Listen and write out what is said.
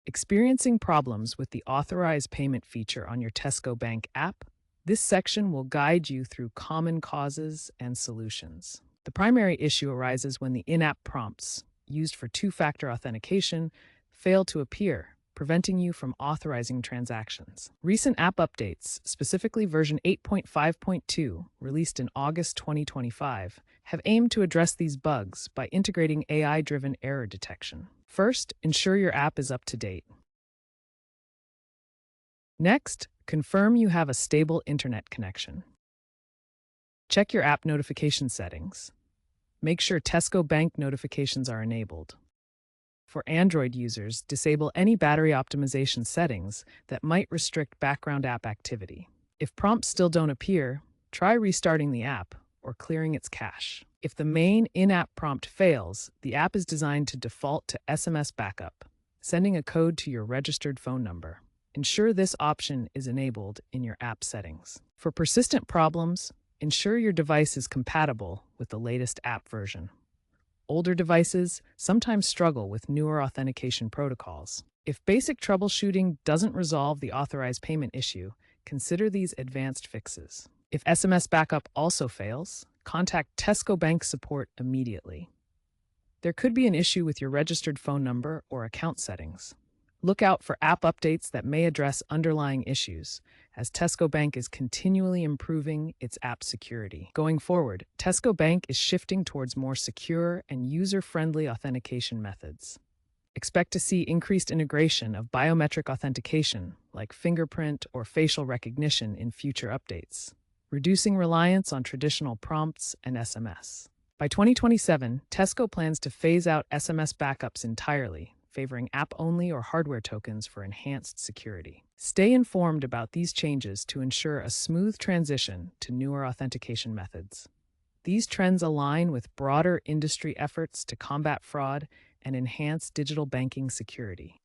Experiencing problems with the Authorise Payment feature on your Tesco Bank app? This section will guide you through common causes and solutions. The primary issue arises when the in-app prompts, used for two-factor authentication, fail to appear, preventing you from authorizing transactions. Recent app updates, specifically version 8.5.2, released in August 2025, have aimed to address these bugs by integrating AI-driven error detection. First, ensure your app is up to date. Next, confirm you have a stable internet connection. Check your app notification settings. Make sure Tesco Bank notifications are enabled. For Android users, disable any battery optimization settings that might restrict background app activity. If prompts still don't appear, try restarting the app or clearing its cache. If the main in-app prompt fails, the app is designed to default to SMS backup, sending a code to your registered phone number. Ensure this option is enabled in your app settings. For persistent problems, ensure your device is compatible with the latest app version. Older devices sometimes struggle with newer authentication protocols. If basic troubleshooting doesn't resolve the authorized payment issue, consider these advanced fixes. If SMS backup also fails, contact Tesco Bank support immediately. There could be an issue with your registered phone number or account settings. Look out for app updates that may address underlying issues, as Tesco Bank is continually improving its app security. Going forward, Tesco Bank is shifting towards more secure and user-friendly authentication methods. Expect to see increased integration of biometric authentication, like fingerprint or facial recognition, in future updates, reducing reliance on traditional prompts and SMS. By 2027, Tesco plans to phase out SMS backups entirely, favoring app-only or hardware tokens for enhanced security. Stay informed about these changes to ensure a smooth transition to newer authentication methods. These trends align with broader industry efforts to combat fraud and enhance digital banking security.